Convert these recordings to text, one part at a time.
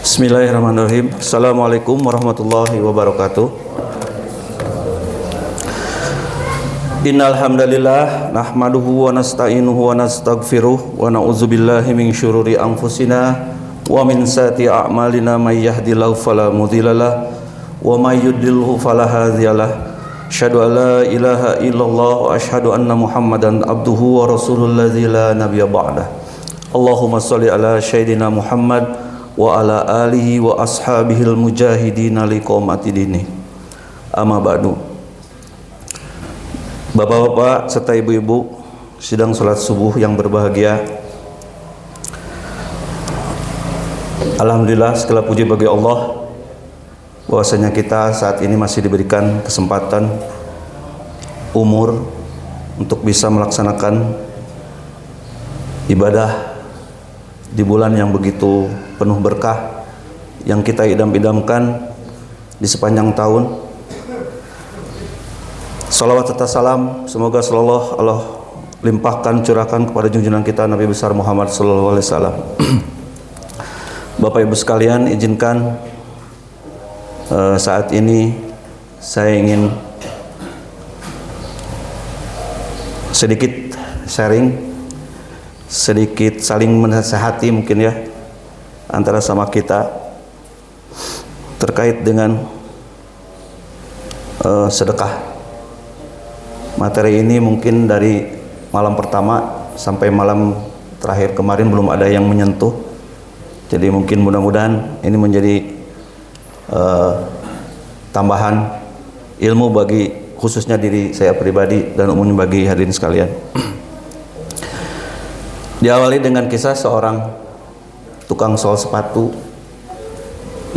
Bismillahirrahmanirrahim. Assalamualaikum warahmatullahi wabarakatuh. Innal hamdalillah nahmaduhu wa nasta'inuhu wa nastaghfiruh wa na'udzubillahi min syururi anfusina wa min sayyiati a'malina may yahdihillahu fala mudhillalah wa may yudlilhu fala hadiyalah. Asyhadu an la ilaha illallah wa asyhadu anna Muhammadan abduhu wa rasulul ladzi la nabiyya ba'dah. Allahumma shalli ala sayyidina Muhammad wa ala alihi wa ashabihil mujahidina liqomati dini. Amma ba'du. Bapak-bapak serta ibu-ibu sidang salat subuh yang berbahagia, alhamdulillah segala puji bagi Allah bahwasanya kita saat ini masih diberikan kesempatan umur untuk bisa melaksanakan ibadah di bulan yang begitu penuh berkah yang kita idam-idamkan di sepanjang tahun. Salawat serta salam semoga selalu Allah limpahkan, curahkan kepada junjungan kita Nabi besar Muhammad sallallahu alaihi wasallam. Bapak Ibu sekalian, izinkan saat ini saya ingin sedikit sharing, sedikit saling menasihati mungkin ya antara sama kita terkait dengan sedekah. Materi ini mungkin dari malam pertama sampai malam terakhir kemarin belum ada yang menyentuh, jadi mungkin mudah-mudahan ini menjadi tambahan ilmu bagi khususnya diri saya pribadi dan umumnya bagi hadirin sekalian. Diawali dengan kisah seorang tukang sol sepatu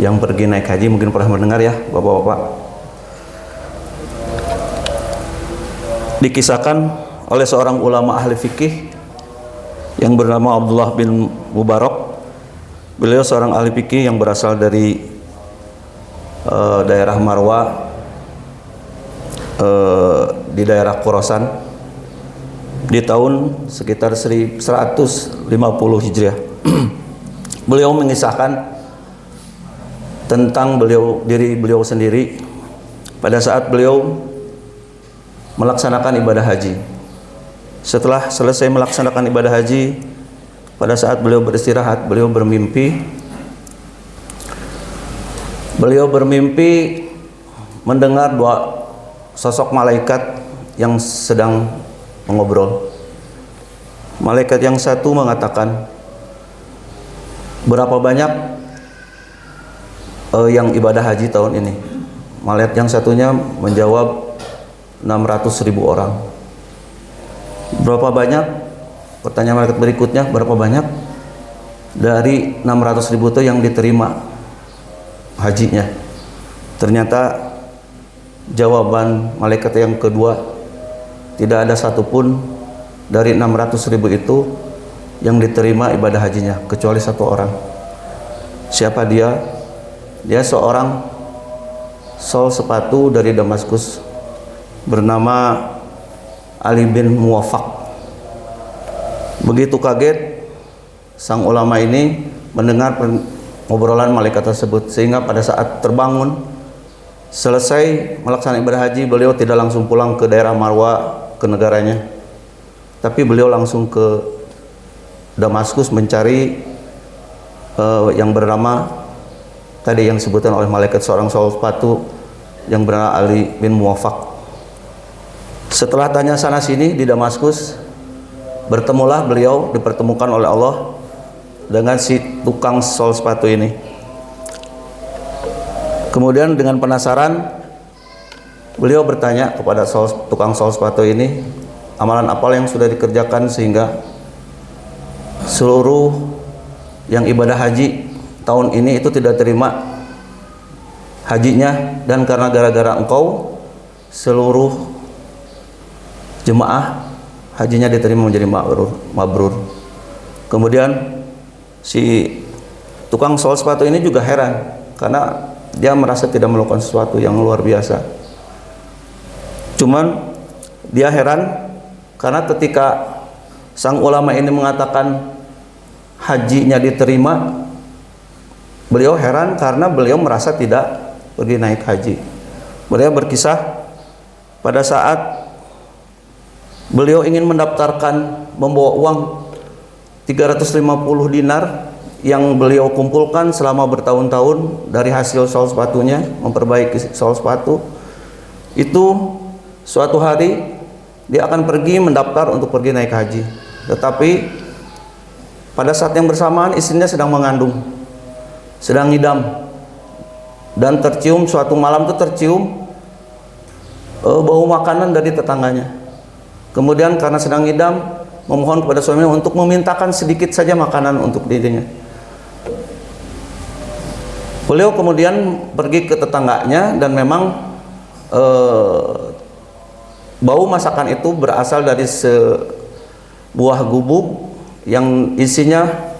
yang pergi naik haji. Mungkin pernah mendengar ya bapak-bapak. Dikisahkan oleh seorang ulama ahli fikih yang bernama Abdullah bin Mubarak. Beliau seorang ahli fikih yang berasal dari daerah Marwa, di daerah Khurasan, di tahun sekitar 150 Hijriah. Beliau mengisahkan tentang diri beliau sendiri pada saat beliau melaksanakan ibadah haji. Setelah selesai melaksanakan ibadah haji, pada saat beliau beristirahat, beliau bermimpi mendengar dua sosok malaikat yang sedang mengobrol. Malaikat yang satu mengatakan, berapa banyak yang ibadah haji tahun ini? Malaikat yang satunya menjawab 600.000 orang. Berapa banyak? Pertanyaan malaikat berikutnya, berapa banyak dari 600.000 itu yang diterima hajinya? Ternyata jawaban malaikat yang kedua, tidak ada satupun dari 600.000 itu yang diterima ibadah hajinya kecuali satu orang. Siapa dia? Dia seorang sol sepatu dari Damaskus bernama Ali bin Muwafaq. Begitu kaget sang ulama ini mendengar ngobrolan malaikat tersebut, sehingga pada saat terbangun selesai melaksanakan ibadah haji, beliau tidak langsung pulang ke daerah Marwa, ke negaranya, tapi beliau langsung ke Damaskus mencari yang bernama tadi yang disebutkan oleh malaikat, seorang sol sepatu yang bernama Ali bin Muwafaq. Setelah tanya sana sini di Damaskus, bertemulah beliau, dipertemukan oleh Allah dengan si tukang sol sepatu ini. Kemudian dengan penasaran, beliau bertanya kepada tukang sol sepatu ini, amalan apa yang sudah dikerjakan sehingga seluruh yang ibadah haji tahun ini itu tidak terima hajinya, dan karena gara-gara engkau seluruh jemaah hajinya diterima menjadi mabrur. Kemudian si tukang sol sepatu ini juga heran karena dia merasa tidak melakukan sesuatu yang luar biasa. Cuman dia heran karena ketika sang ulama ini mengatakan hajinya diterima, Beliau heran karena beliau merasa tidak pergi naik haji. Beliau berkisah pada saat beliau ingin mendaftarkan, membawa uang 350 dinar yang beliau kumpulkan selama bertahun-tahun dari hasil sol sepatunya, memperbaiki sol sepatu. Itu suatu hari dia akan pergi mendaftar untuk pergi naik haji. Tetapi pada saat yang bersamaan istrinya sedang mengandung, sedang ngidam, dan tercium suatu malam itu tercium bau makanan dari tetangganya. Kemudian karena sedang ngidam, memohon kepada suaminya untuk memintakan sedikit saja makanan untuk dirinya. Beliau kemudian pergi ke tetangganya dan memang bau masakan itu berasal dari sebuah gubuk yang isinya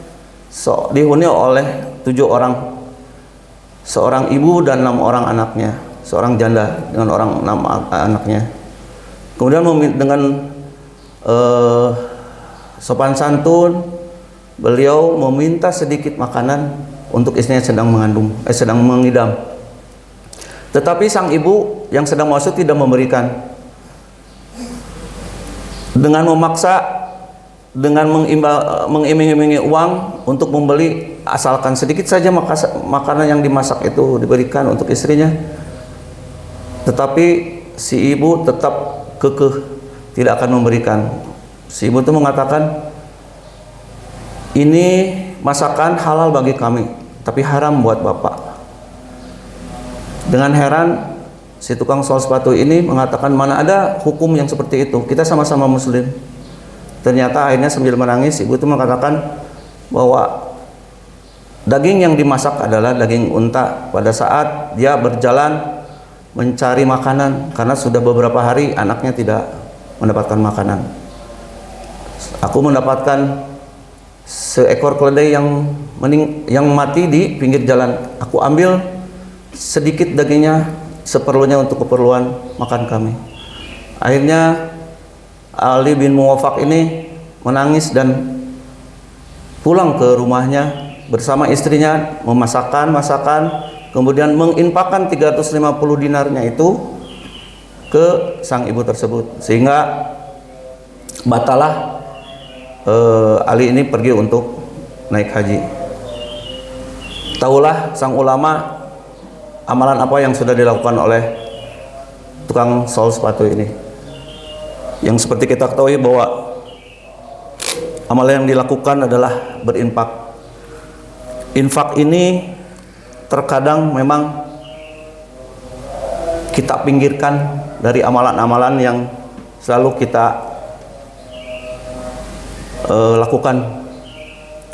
dihuni oleh 7 orang, seorang ibu dan 6 orang anaknya, seorang janda dengan 6 anaknya. Kemudian dengan sopan santun beliau meminta sedikit makanan untuk istrinya sedang sedang mengidam. Tetapi sang ibu yang sedang masuk tidak memberikan. Dengan memaksa, dengan mengiming-imingi uang untuk membeli asalkan sedikit saja makanan yang dimasak itu diberikan untuk istrinya. Tetapi si ibu tetap kekeh tidak akan memberikan. Si ibu itu mengatakan, ini masakan halal bagi kami, tapi haram buat bapak. Dengan heran, si tukang sol sepatu ini mengatakan, mana ada hukum yang seperti itu, kita sama-sama muslim. Ternyata akhirnya sambil menangis, ibu itu mengatakan bahwa daging yang dimasak adalah daging unta. Pada saat dia berjalan mencari makanan, karena sudah beberapa hari anaknya tidak mendapatkan makanan. Aku mendapatkan seekor keledai yang mati di pinggir jalan. Aku ambil sedikit dagingnya, seperlunya untuk keperluan makan kami. Akhirnya Ali bin Muwafaq ini menangis dan pulang ke rumahnya bersama istrinya, memasakkan masakan, kemudian menginfakkan 350 dinarnya itu ke sang ibu tersebut, sehingga batalah Ali ini pergi untuk naik haji. Tahulah sang ulama amalan apa yang sudah dilakukan oleh tukang sol sepatu ini, yang seperti kita ketahui bahwa amalan yang dilakukan adalah berinfak. Infak ini terkadang memang kita pinggirkan dari amalan-amalan yang selalu kita lakukan.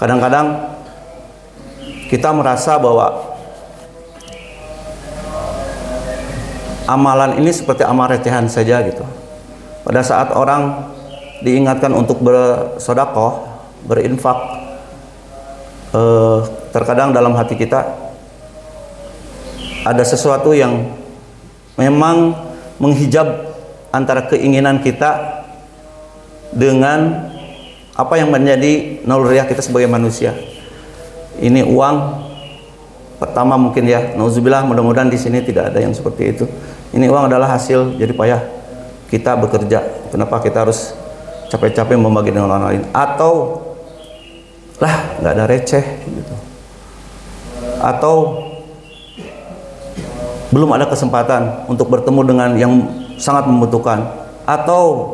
Kadang-kadang kita merasa bahwa amalan ini seperti amal recehan saja gitu. Pada saat orang diingatkan untuk bersedekah, berinfak, terkadang dalam hati kita ada sesuatu yang memang menghijab antara keinginan kita dengan apa yang menjadi naluriah kita sebagai manusia. Ini uang pertama mungkin ya, nauzubillah, mudah-mudahan di sini tidak ada yang seperti itu. Ini uang adalah hasil jadi payah kita bekerja. Kenapa kita harus capek-capek membagi dengan orang lain? Atau lah nggak ada receh gitu. Atau belum ada kesempatan untuk bertemu dengan yang sangat membutuhkan, atau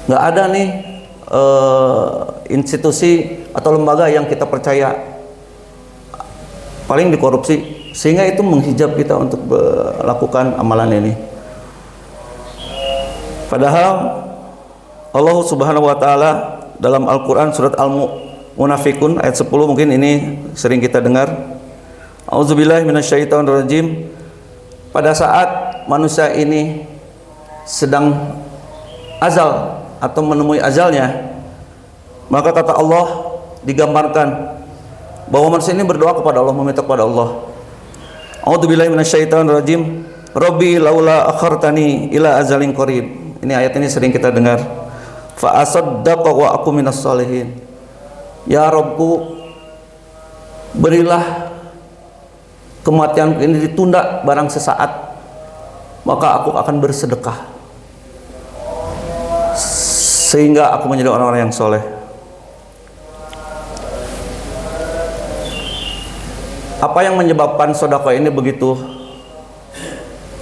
nggak ada nih institusi atau lembaga yang kita percaya, paling dikorupsi, sehingga itu menghijab kita untuk melakukan amalan ini. Padahal Allah Subhanahu wa taala dalam Al-Qur'an surat Al-Munafikun ayat 10, mungkin ini sering kita dengar. Auzubillahi minasyaitonirrajim. Pada saat manusia ini sedang azal atau menemui ajalnya, maka kata Allah digambarkan bahwa manusia ini berdoa kepada Allah, meminta kepada Allah. A'udzubillahi minasyaitonirrajim. Rabbi laula akhartani ila azalin qarib. Ini ayat ini sering kita dengar. Fa asaddaqa wa aku minas shalihin. Ya Rabbku, berilah kematian ini ditunda barang sesaat, maka aku akan bersedekah sehingga aku menjadi orang-orang yang soleh. Apa yang menyebabkan sedekah ini begitu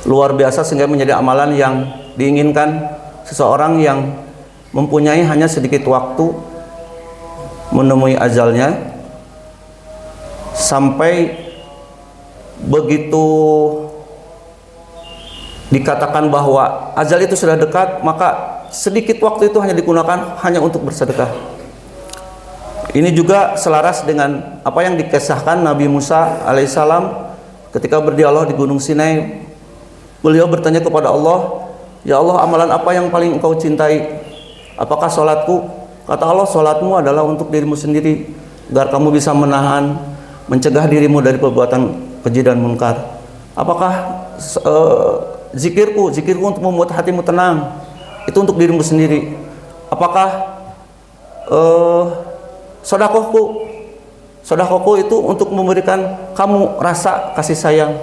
luar biasa sehingga menjadi amalan yang diinginkan seseorang yang mempunyai hanya sedikit waktu menemui ajalnya, sampai begitu dikatakan bahwa ajal itu sudah dekat, maka sedikit waktu itu hanya digunakan hanya untuk bersedekah. Ini juga selaras dengan apa yang dikisahkan Nabi Musa alaihissalam ketika berdialog di Gunung Sinai. Beliau bertanya kepada Allah, "Ya Allah, amalan apa yang paling engkau cintai? Apakah sholatku?" Kata Allah, "Sholatmu adalah untuk dirimu sendiri, agar kamu bisa menahan, mencegah dirimu dari perbuatan keji dan munkar. Apakah zikirku untuk membuat hatimu tenang, itu untuk dirimu sendiri. Apakah sodakohku itu untuk memberikan kamu rasa kasih sayang.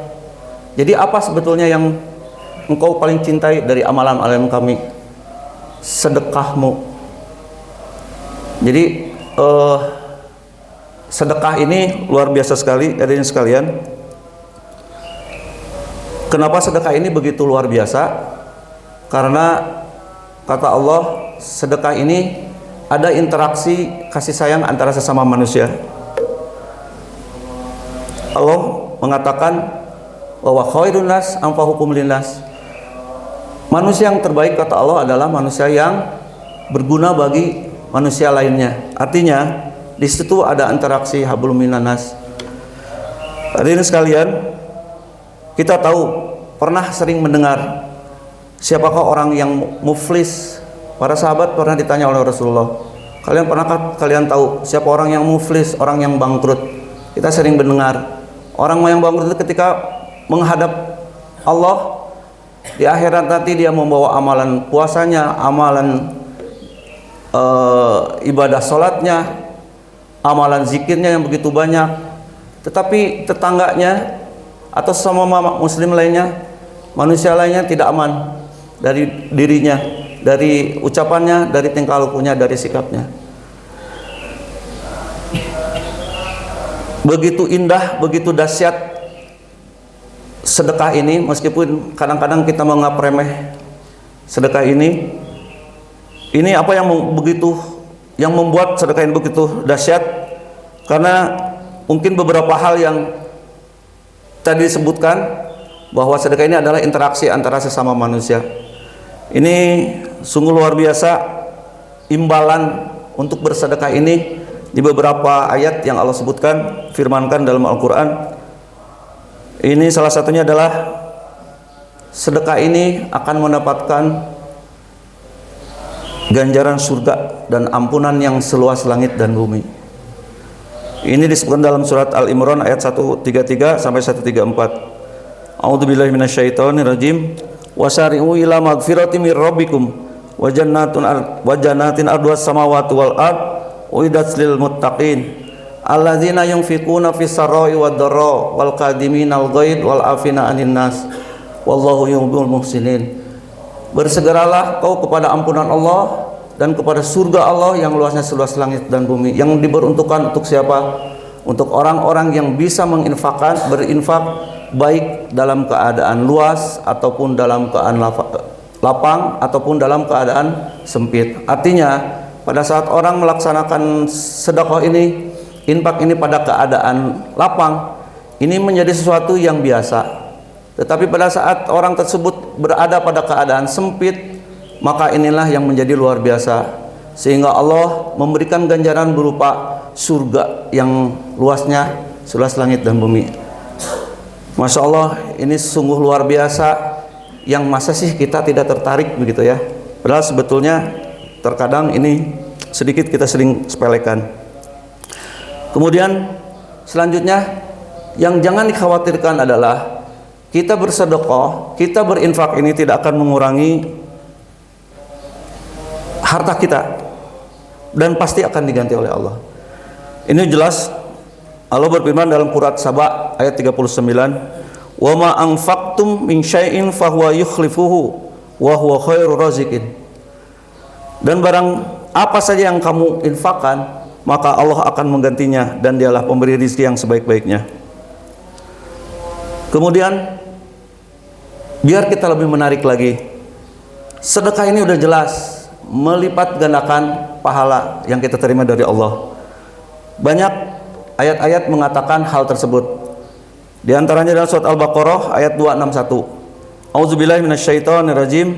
Jadi apa sebetulnya yang engkau paling cintai dari amalan-amalan kami? Sedekahmu." Jadi sedekah ini luar biasa sekali, hadirin sekalian. Kenapa sedekah ini begitu luar biasa? Karena kata Allah, sedekah ini ada interaksi kasih sayang antara sesama manusia. Allah mengatakan bahwa khairun nas anfa'uhum linnas. Manusia yang terbaik kata Allah adalah manusia yang berguna bagi manusia lainnya. Artinya di situ ada interaksi hablum minan nas. Hadirin sekalian, kita tahu, pernah sering mendengar siapakah orang yang muflis. Para sahabat pernah ditanya oleh Rasulullah, pernahkah kalian tahu siapa orang yang muflis, orang yang bangkrut? Kita sering mendengar orang yang bangkrut itu ketika menghadap Allah di akhirat nanti dia membawa amalan puasanya, amalan ibadah sholatnya, amalan zikirnya yang begitu banyak, tetapi tetangganya atau sesama muslim lainnya, manusia lainnya tidak aman dari dirinya, dari ucapannya, dari tingkah lakunya, dari sikapnya. Begitu indah, begitu dahsyat sedekah ini, meskipun kadang-kadang kita menganggap remeh sedekah ini. Ini apa yang membuat sedekah ini begitu dahsyat? Karena mungkin beberapa hal yang tadi disebutkan, bahwa sedekah ini adalah interaksi antara sesama manusia. Ini sungguh luar biasa imbalan untuk bersedekah ini di beberapa ayat yang Allah sebutkan, firmankan dalam Al-Quran. Ini salah satunya adalah sedekah ini akan mendapatkan ganjaran surga dan ampunan yang seluas langit dan bumi. Ini disebutkan dalam surat Al-Imran ayat 133 sampai 134. A'udzubillahi minasyaitonirrajim. Wasari'u ila magfirati mir rabbikum wa jannatin arduhas samawati wal ard uiddat lil muttaqin alladzina yunfiquna fis sarai wad dharra wal qadiminal ghaid wal afina 'anil nas wallahu yuhibbul muhsinin. Bersegeralah kau kepada ampunan Allah dan kepada surga Allah yang luasnya seluas langit dan bumi, yang diperuntukkan untuk siapa? Untuk orang-orang yang bisa berinfak baik dalam keadaan luas ataupun dalam keadaan lapang ataupun dalam keadaan sempit. Artinya pada saat orang melaksanakan sedekah ini, infak ini pada keadaan lapang, ini menjadi sesuatu yang biasa. Tetapi pada saat orang tersebut berada pada keadaan sempit, maka inilah yang menjadi luar biasa, sehingga Allah memberikan ganjaran berupa surga yang luasnya seluas langit dan bumi. Masya Allah, ini sungguh luar biasa, yang masa sih kita tidak tertarik begitu ya. Padahal sebetulnya terkadang ini sedikit kita sering sepelekan. Kemudian selanjutnya yang jangan dikhawatirkan adalah kita bersedekah, kita berinfak ini tidak akan mengurangi harta kita, dan pasti akan diganti oleh Allah. Ini jelas Allah berfirman dalam Surat Saba ayat 39, "Wa ma anfaqtum min syai'in fahuwa yukhlifuhu wa huwa khairur raziqin." Dan barang apa saja yang kamu infakkan, maka Allah akan menggantinya dan Dialah pemberi rezeki yang sebaik-baiknya. Kemudian biar kita lebih menarik lagi, sedekah ini udah jelas melipat gandakan pahala yang kita terima dari Allah. Banyak ayat-ayat mengatakan hal tersebut. Di antaranya dalam surat Al-Baqarah ayat 261. A'udzubillahi minasyaitonirrajim.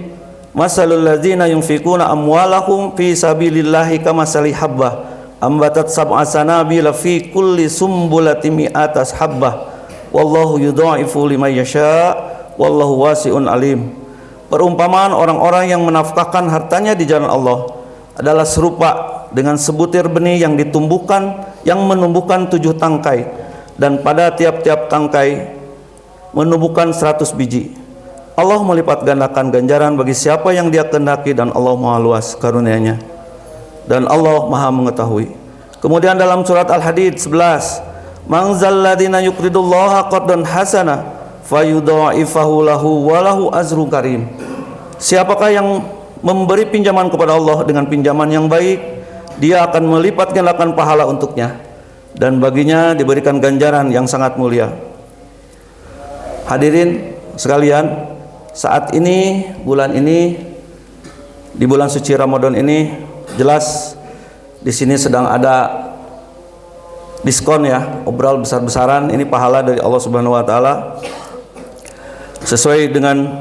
Masalul ladzina yunfikuna amwalahum fi sabilillahi kamasali habbah ambatat sab'a sanabila fi kulli sumbulatin mi'atas habbah wallahu yudha'ifu liman yasha wallahu wasi'un alim. Perumpamaan orang-orang yang menafkahkan hartanya di jalan Allah adalah serupa dengan sebutir benih yang menumbuhkan 7 tangkai, dan pada tiap-tiap tangkai menumbuhkan 100 biji. Allah melipat gandakan ganjaran bagi siapa yang Dia kehendaki, dan Allah Maha luas karunia-Nya, dan Allah Maha mengetahui. Kemudian dalam surat Al-Hadid 11, "Man zalladzina yuqridullaha qardan hasana fayudha'ifahu lahu wa lahu azrun karim." Siapakah yang memberi pinjaman kepada Allah dengan pinjaman yang baik, Dia akan melipat gandakan pahala untuknya, dan baginya diberikan ganjaran yang sangat mulia. Hadirin sekalian, saat ini, bulan ini, di bulan suci Ramadan ini, jelas di sini sedang ada diskon ya, obral besar-besaran. Ini pahala dari Allah Subhanahu wa taala. Sesuai dengan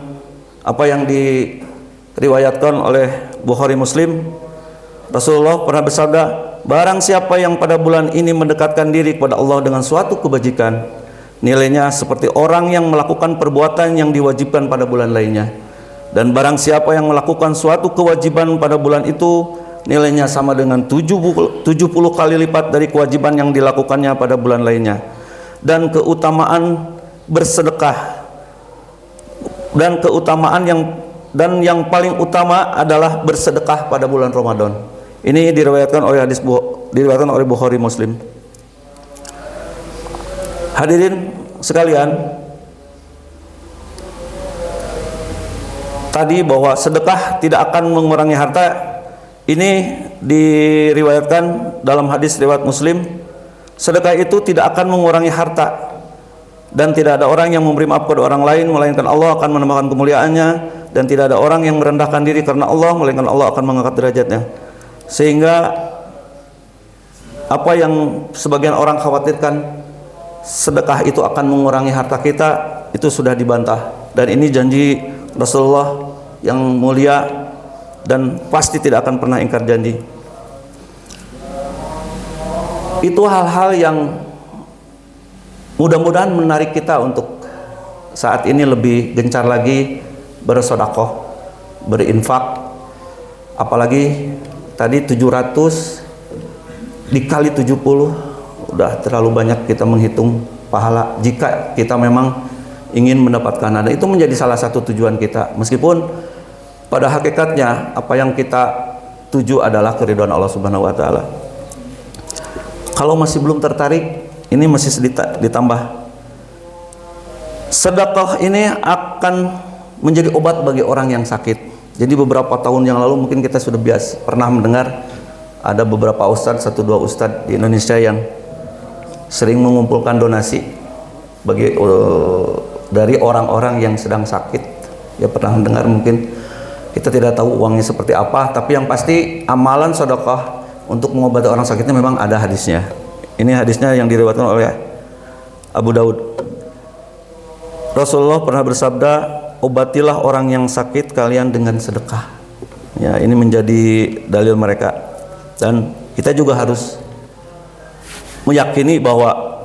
apa yang diriwayatkan oleh Bukhari Muslim, Rasulullah pernah bersabda, barang siapa yang pada bulan ini mendekatkan diri kepada Allah dengan suatu kebajikan, nilainya seperti orang yang melakukan perbuatan yang diwajibkan pada bulan lainnya. Dan barang siapa yang melakukan suatu kewajiban pada bulan itu, nilainya sama dengan 70 kali lipat dari kewajiban yang dilakukannya pada bulan lainnya. Dan keutamaan bersedekah, dan keutamaan yang paling utama adalah bersedekah pada bulan Ramadan. Ini diriwayatkan oleh Bukhari Muslim. Hadirin sekalian, tadi bahwa sedekah tidak akan mengurangi harta, ini diriwayatkan dalam hadis riwayat Muslim. Sedekah itu tidak akan mengurangi harta, dan tidak ada orang yang memberi maaf kepada orang lain melainkan Allah akan menambahkan kemuliaannya, dan tidak ada orang yang merendahkan diri karena Allah melainkan Allah akan mengangkat derajatnya. Sehingga apa yang sebagian orang khawatirkan, sedekah itu akan mengurangi harta kita, itu sudah dibantah. Dan ini janji Rasulullah yang mulia, dan pasti tidak akan pernah ingkar janji. Itu hal-hal yang mudah-mudahan menarik kita untuk saat ini lebih gencar lagi bersedekah, berinfak. Apalagi tadi 700 dikali 70, udah terlalu banyak kita menghitung pahala. Jika kita memang ingin mendapatkan ada, itu menjadi salah satu tujuan kita. Meskipun pada hakikatnya apa yang kita tuju adalah keridhaan Allah Subhanahu wa taala. Kalau masih belum tertarik, ini masih ditambah. Sedekah ini akan menjadi obat bagi orang yang sakit. Jadi beberapa tahun yang lalu mungkin kita sudah pernah mendengar ada beberapa ustadz, 1-2 ustadz di Indonesia yang sering mengumpulkan donasi dari orang-orang yang sedang sakit. Ya pernah mendengar, mungkin kita tidak tahu uangnya seperti apa, tapi yang pasti amalan sedekah untuk mengobati orang sakitnya memang ada hadisnya. Ini hadisnya yang diriwayatkan oleh Abu Daud. Rasulullah pernah bersabda, obatilah orang yang sakit kalian dengan sedekah. Ya, ini menjadi dalil mereka, dan kita juga harus meyakini bahwa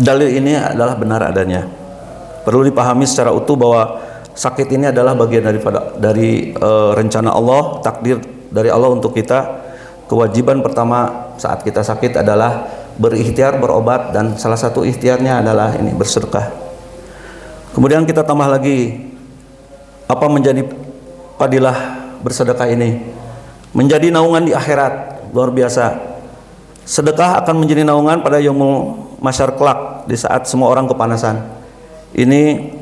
dalil ini adalah benar adanya. Perlu dipahami secara utuh bahwa sakit ini adalah bagian dari rencana Allah, takdir dari Allah untuk kita. Kewajiban pertama saat kita sakit adalah berikhtiar berobat, dan salah satu ikhtiarnya adalah ini, bersedekah. Kemudian kita tambah lagi, apa menjadi fadilah bersedekah ini? Menjadi naungan di akhirat, luar biasa. Sedekah akan menjadi naungan pada yaumul masyar kelak, di saat semua orang kepanasan. Ini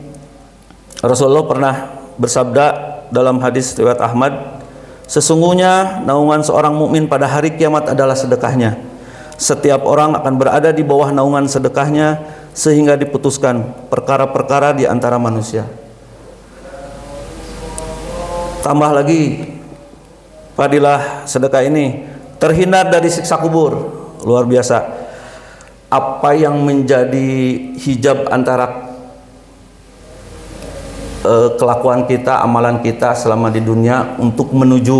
Rasulullah pernah bersabda dalam hadis riwayat Ahmad, sesungguhnya naungan seorang mukmin pada hari kiamat adalah sedekahnya. Setiap orang akan berada di bawah naungan sedekahnya sehingga diputuskan perkara-perkara di antara manusia. Tambah lagi fadilah sedekah ini, terhindar dari siksa kubur. Luar biasa. Apa yang menjadi hijab antara kelakuan kita, amalan kita selama di dunia untuk menuju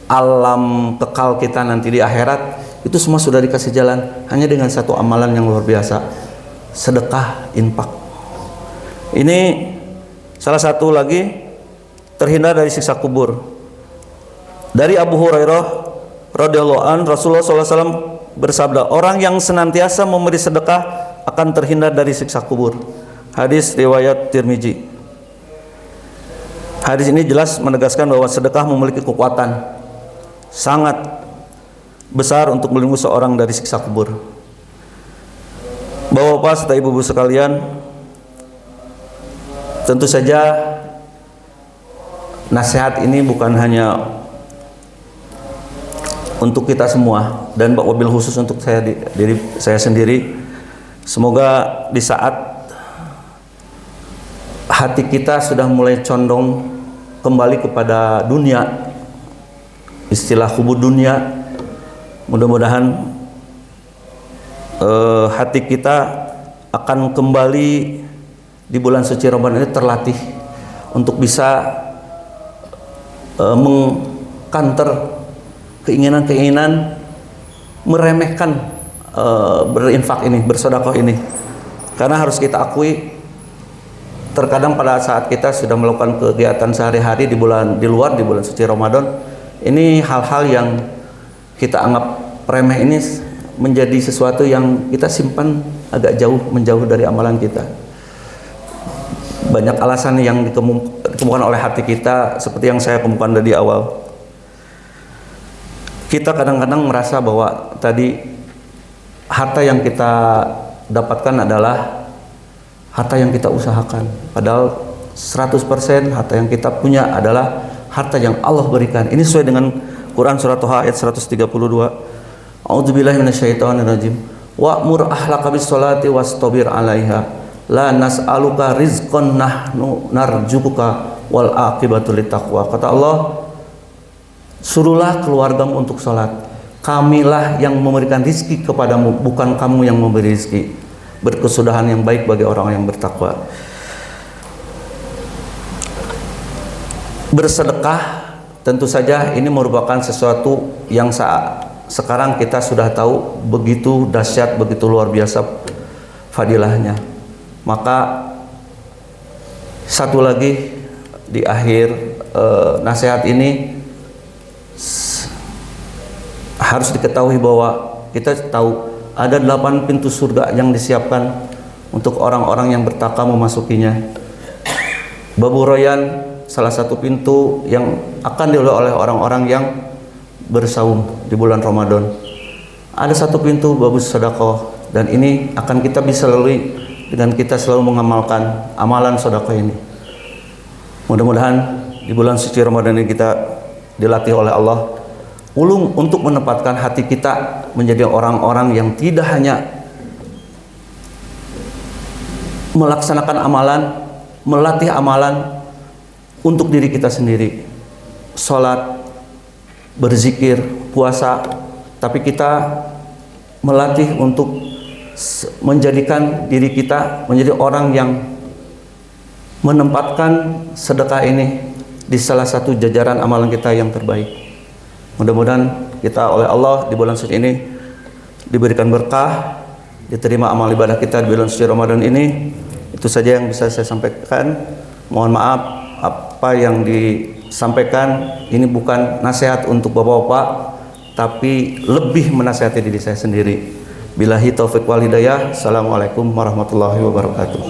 alam kekal kita nanti di akhirat, itu semua sudah dikasih jalan hanya dengan satu amalan yang luar biasa, sedekah, infak. Ini salah satu lagi, terhindar dari siksa kubur. Dari Abu Hurairah radhiyallahu an, Rasulullah SAW bersabda, orang yang senantiasa memberi sedekah akan terhindar dari siksa kubur. Hadis riwayat Tirmizi. Hadis ini jelas menegaskan bahwa sedekah memiliki kekuatan sangat besar untuk melindungi seorang dari siksa kubur. Bapak-bapak serta ibu-ibu sekalian, tentu saja nasihat ini bukan hanya untuk kita semua, dan wabil khusus untuk diri saya sendiri. Semoga di saat hati kita sudah mulai condong kembali kepada dunia, istilah hubud dunia, mudah-mudahan hati kita akan kembali di bulan suci Ramadan ini terlatih untuk bisa mengkanter keinginan-keinginan meremehkan berinfak ini, bersedekah ini. Karena harus kita akui, terkadang pada saat kita sudah melakukan kegiatan sehari-hari di luar bulan suci Ramadan, ini hal-hal yang kita anggap remeh ini menjadi sesuatu yang kita simpan agak jauh, menjauh dari amalan kita. Banyak alasan yang dikemukakan oleh hati kita, seperti yang saya kemukakan dari awal. Kita kadang-kadang merasa bahwa tadi harta yang kita dapatkan adalah harta yang kita usahakan, padahal 100% harta yang kita punya adalah harta yang Allah berikan. Ini sesuai dengan Quran surat Toha ayat 132. A'udzubillahi minasyaitonirrajim. Wa'mur ahlaka bis-sholati wastabir 'alaiha. La nas'aluka rizqan nahnu narzuquka wal aqibatu littaqwa. Kata Allah, suruhlah keluargamu untuk sholat. Kamilah yang memberikan rizki kepadamu, bukan kamu yang memberi rizki. Berkesudahan yang baik bagi orang yang bertakwa. Bersedekah tentu saja ini merupakan sesuatu yang sekarang kita sudah tahu begitu dahsyat, begitu luar biasa fadilahnya. Maka satu lagi di akhir nasihat ini, harus diketahui bahwa kita tahu ada 8 pintu surga yang disiapkan untuk orang-orang yang bertakwa memasukinya. Babu Royan salah satu pintu yang akan dilalui oleh orang-orang yang bersaum di bulan Ramadan. Ada satu pintu babu sedekah, dan ini akan kita bisa lalui dengan kita selalu mengamalkan amalan sedekah ini. Mudah-mudahan di bulan suci Ramadan ini kita dilatih oleh Allah ulung untuk menempatkan hati kita menjadi orang-orang yang tidak hanya melaksanakan amalan, melatih amalan untuk diri kita sendiri, sholat, berzikir, puasa, tapi kita melatih untuk menjadikan diri kita menjadi orang yang menempatkan sedekah ini di salah satu jajaran amalan kita yang terbaik. Mudah-mudahan kita oleh Allah di bulan suci ini diberikan berkah, diterima amal ibadah kita di bulan suci Ramadan ini. Itu saja yang bisa saya sampaikan. Mohon maaf apa yang disampaikan ini bukan nasihat untuk bapak-bapak, tapi lebih menasihati diri saya sendiri. Billahi taufiq wal hidayah. Assalamualaikum warahmatullahi wabarakatuh.